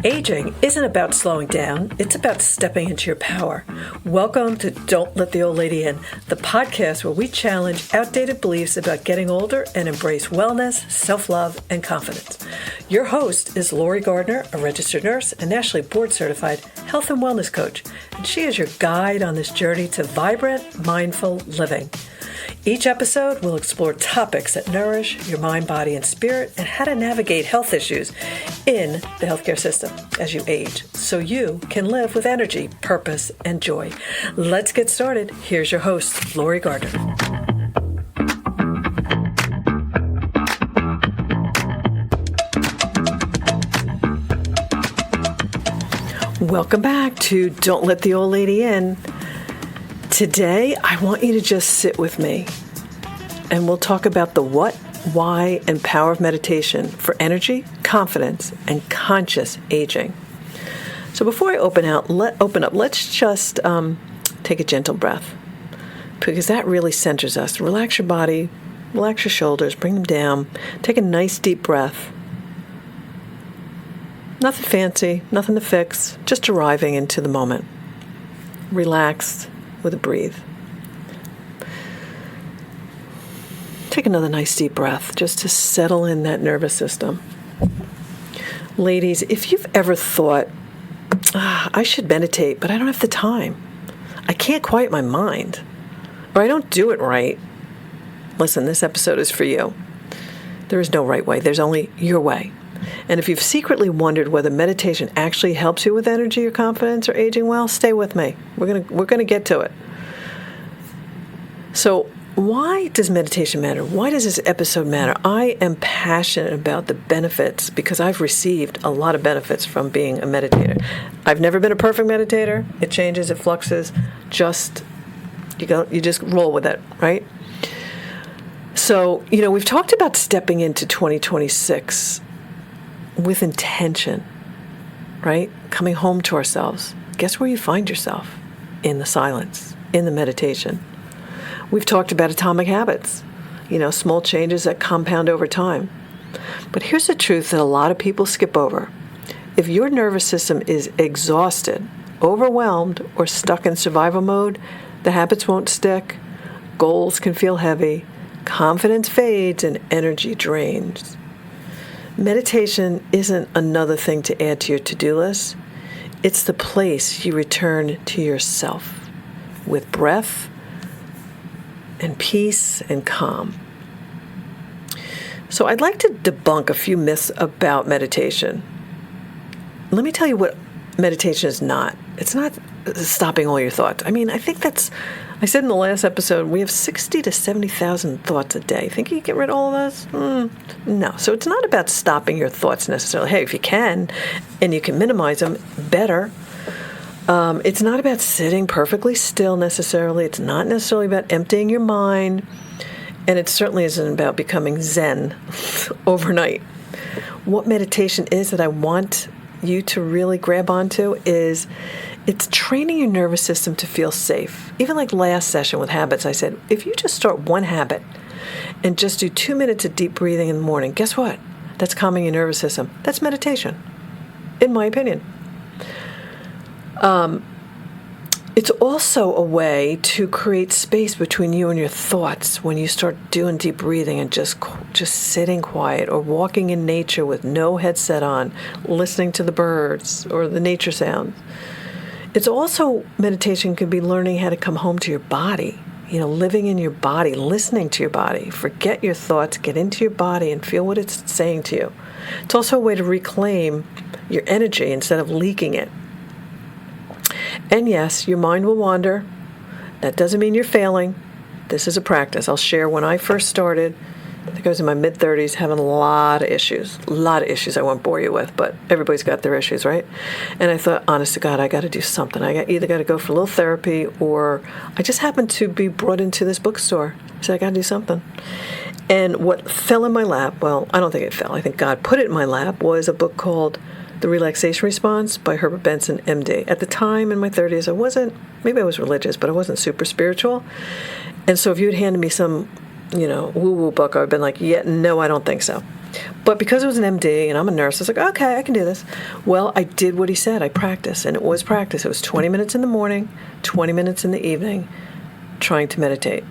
Aging isn't about slowing down, it's about stepping into your power. Welcome to Don't Let the Old Lady In, the podcast where we challenge outdated beliefs about getting older and embrace wellness, self-love, and confidence. Your host is Lori Gardner, a registered nurse and nationally board-certified health and wellness coach, and she is your guide on this journey to vibrant, mindful living. Each episode will explore topics that nourish your mind, body, and spirit, and how to navigate health issues in the healthcare system as you age, so you can live with energy, purpose, and joy. Let's get started. Here's your host, Lori Gardner. Welcome back to Don't Let the Old Lady In. Today, I want you to just sit with me, and we'll talk about the what, why, and power of meditation for energy, confidence, and conscious aging. So before I open up, let's just take a gentle breath, because that really centers us. Relax your body, relax your shoulders, bring them down. Take a nice deep breath. Nothing fancy, nothing to fix, just arriving into the moment. Relaxed with a breathe. Take another nice deep breath just to settle in that nervous system. Ladies, if you've ever thought, I should meditate, but I don't have the time. I can't quiet my mind, or I don't do it right. Listen, this episode is for you. There is no right way. There's only your way. And if you've secretly wondered whether meditation actually helps you with energy or confidence or aging well, stay with me. We're gonna get to it. So, why does meditation matter? Why does this episode matter? I am passionate about the benefits because I've received a lot of benefits from being a meditator. I've never been a perfect meditator. It changes, it fluxes. You just roll with it, right? So, we've talked about stepping into 2026 with intention, right? Coming home to ourselves. Guess where you find yourself? In the silence, in the meditation. We've talked about atomic habits, small changes that compound over time. But here's the truth that a lot of people skip over. If your nervous system is exhausted, overwhelmed, or stuck in survival mode, the habits won't stick, goals can feel heavy, confidence fades, and energy drains. Meditation isn't another thing to add to your to-do list. It's the place you return to yourself with breath and peace and calm. So I'd like to debunk a few myths about meditation. Let me tell you what meditation is not. It's not stopping all your thoughts. I said in the last episode, we have 60 to 70,000 thoughts a day. Think you can get rid of all of those? No. So it's not about stopping your thoughts necessarily. Hey, if you can, and you can minimize them, better. It's not about sitting perfectly still necessarily. It's not necessarily about emptying your mind. And it certainly isn't about becoming Zen overnight. What meditation is that I want you to really grab onto is it's training your nervous system to feel safe. Even like last session with habits, I said, if you just start one habit and just do 2 minutes of deep breathing in the morning, guess what? That's calming your nervous system. That's meditation, in my opinion. It's also a way to create space between you and your thoughts when you start doing deep breathing and just sitting quiet or walking in nature with no headset on, listening to the birds or the nature sounds. It's also, meditation could be learning how to come home to your body, living in your body, listening to your body. Forget your thoughts, get into your body and feel what it's saying to you. It's also a way to reclaim your energy instead of leaking it. And yes, your mind will wander. That doesn't mean you're failing. This is a practice. I'll share when I first started, I think I was in my mid-30s, having a lot of issues I won't bore you with, but everybody's got their issues, right? And I thought, honest to God, I got to do something. Either got to go for a little therapy, or I just happened to be brought into this bookstore. So I got to do something. And what fell in my lap, well, I don't think it fell. I think God put it in my lap, was a book called The Relaxation Response by Herbert Benson, MD. At the time, in my 30s, maybe I was religious, but I wasn't super spiritual. And so if you had handed me some, woo-woo book, I would have been like, yeah, no, I don't think so. But because it was an MD and I'm a nurse, I was like, okay, I can do this. Well, I did what he said. I practiced, and it was practice. It was 20 minutes in the morning, 20 minutes in the evening, trying to meditate.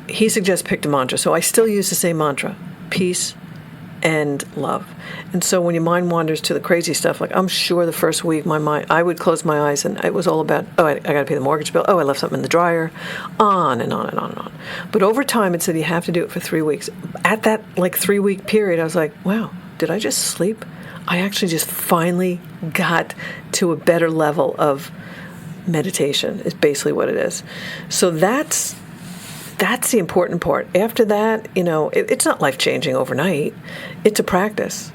He suggests pick a mantra, so I still use the same mantra: peace and love. And so when your mind wanders to the crazy stuff, like I'm sure the first week I would close my eyes and it was all about, I got to pay the mortgage bill, I left something in the dryer, on and on and on and on. But over time it said you have to do it for 3 weeks. At that 3-week period, I was like, wow, did I just sleep? I actually just finally got to a better level of meditation, is basically what it is. So that's the important part. After that, it's not life-changing overnight. It's a practice.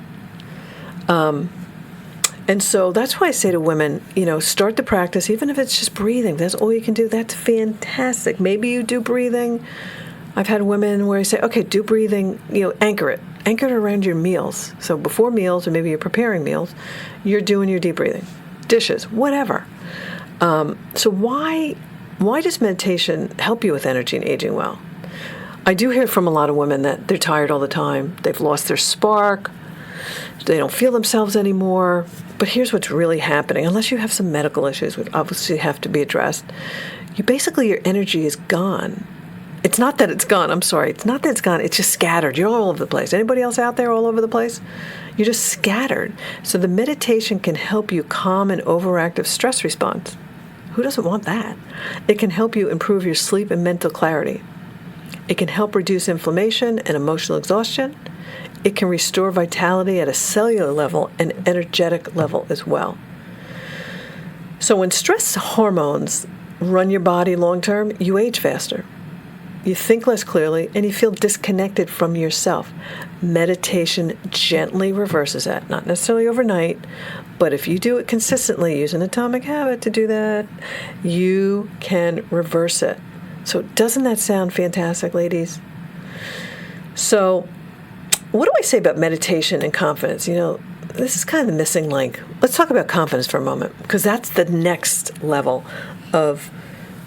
And so that's why I say to women, start the practice, even if it's just breathing. That's all you can do. That's fantastic. Maybe you do breathing. I've had women where I say, okay, do breathing, anchor it. Anchor it around your meals. So before meals, or maybe you're preparing meals, you're doing your deep breathing. Dishes, whatever. So why does meditation help you with energy and aging well? I do hear from a lot of women that they're tired all the time. They've lost their spark. They don't feel themselves anymore. But here's what's really happening. Unless you have some medical issues, which obviously have to be addressed, your energy is gone. It's not that it's gone. I'm sorry. It's not that it's gone. It's just scattered. You're all over the place. Anybody else out there all over the place? You're just scattered. So the meditation can help you calm an overactive stress response. Who doesn't want that? It can help you improve your sleep and mental clarity. It can help reduce inflammation and emotional exhaustion. It can restore vitality at a cellular level and energetic level as well. So when stress hormones run your body long term, you age faster. You think less clearly, and you feel disconnected from yourself. Meditation gently reverses that, not necessarily overnight, but if you do it consistently, use an atomic habit to do that, you can reverse it. So doesn't that sound fantastic, ladies? So what do I say about meditation and confidence? This is kind of the missing link. Let's talk about confidence for a moment, because that's the next level of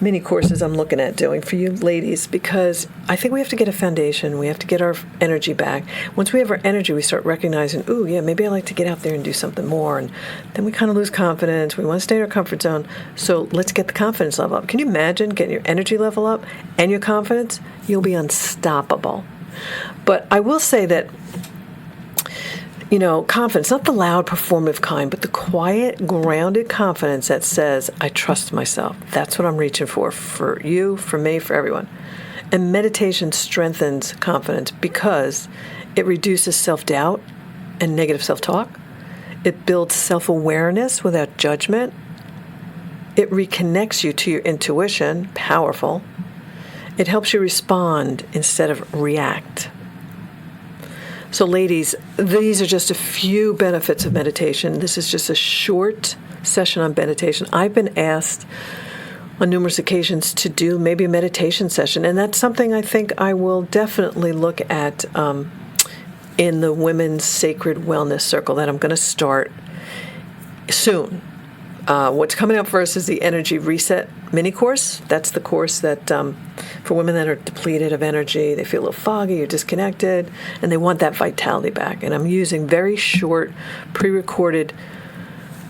mini courses I'm looking at doing for you ladies, because I think we have to get a foundation. We have to get our energy back. Once we have our energy, we start recognizing, ooh, yeah, maybe I like to get out there and do something more. And then we kind of lose confidence. We want to stay in our comfort zone. So let's get the confidence level up. Can you imagine getting your energy level up and your confidence? You'll be unstoppable. But I will say that, confidence, not the loud performative kind, but the quiet, grounded confidence that says, I trust myself. That's what I'm reaching for you, for me, for everyone. And meditation strengthens confidence because it reduces self-doubt and negative self-talk. It builds self-awareness without judgment. It reconnects you to your intuition, powerful. It helps you respond instead of react. So ladies, these are just a few benefits of meditation. This is just a short session on meditation. I've been asked on numerous occasions to do maybe a meditation session, and that's something I think I will definitely look at in the Women's Sacred Wellness Circle that I'm going to start soon. What's coming up first is the Energy Reset mini course. That's the course that for women that are depleted of energy, they feel a little foggy or disconnected, and they want that vitality back. And I'm using very short, pre-recorded,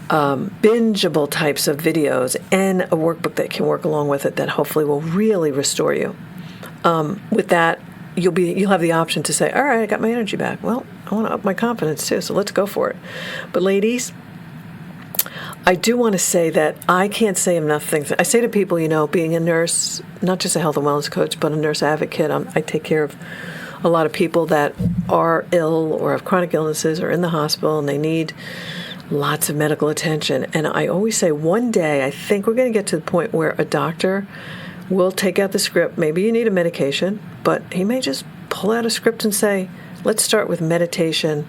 bingeable types of videos and a workbook that can work along with it that hopefully will really restore you. With that, you'll have the option to say, all right, I got my energy back. Well, I want to up my confidence too, so let's go for it. But ladies, I do want to say that I can't say enough things. I say to people, being a nurse, not just a health and wellness coach, but a nurse advocate, I take care of a lot of people that are ill or have chronic illnesses or in the hospital, and they need lots of medical attention. And I always say one day, I think we're going to get to the point where a doctor will take out the script. Maybe you need a medication, but he may just pull out a script and say, let's start with meditation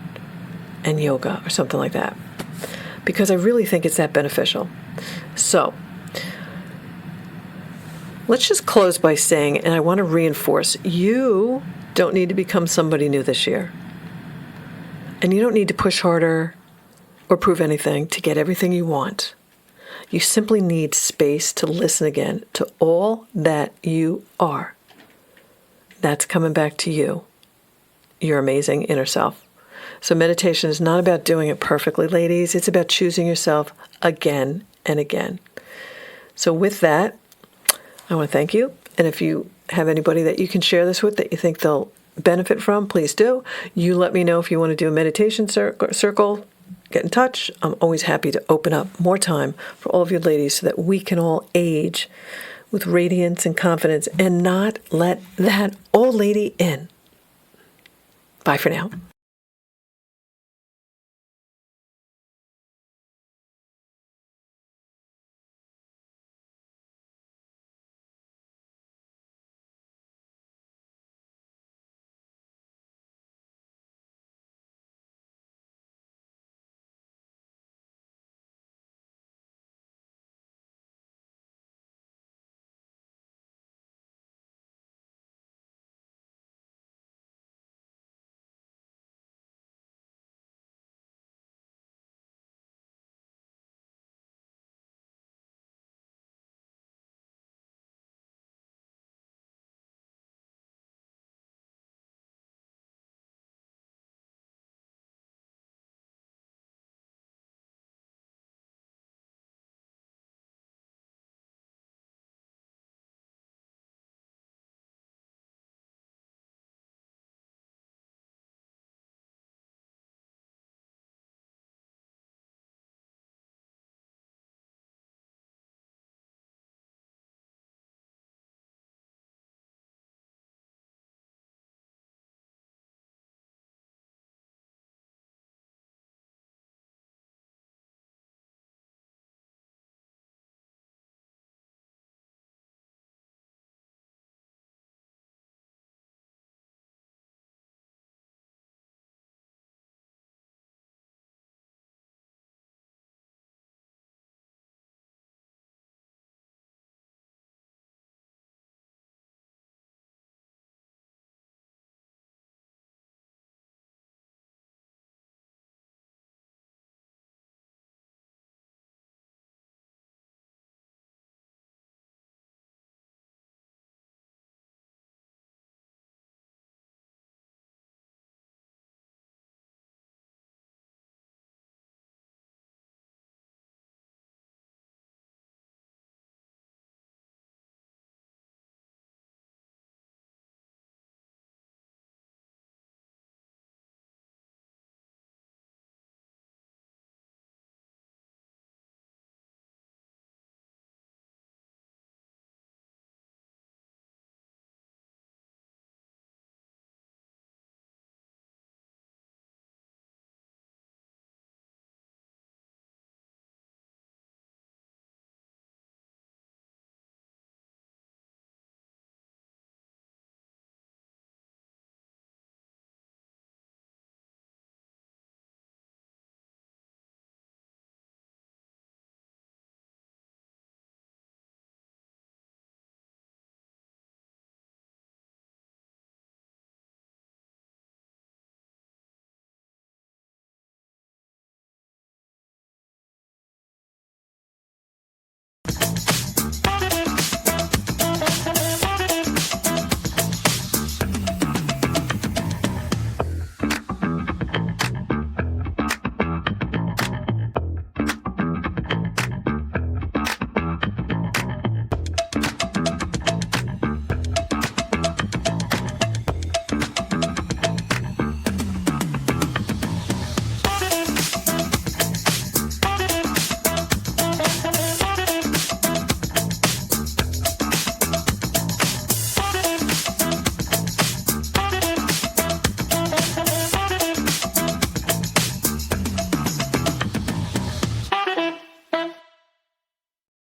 and yoga or something like that. Because I really think it's that beneficial. So let's just close by saying, and I want to reinforce, you don't need to become somebody new this year. And you don't need to push harder or prove anything to get everything you want. You simply need space to listen again to all that you are. That's coming back to you. your amazing inner self. So meditation is not about doing it perfectly, ladies. It's about choosing yourself again and again. So with that, I want to thank you. And if you have anybody that you can share this with that you think they'll benefit from, please do. You let me know if you want to do a meditation circle. Get in touch. I'm always happy to open up more time for all of you ladies so that we can all age with radiance and confidence and not let that old lady in. Bye for now.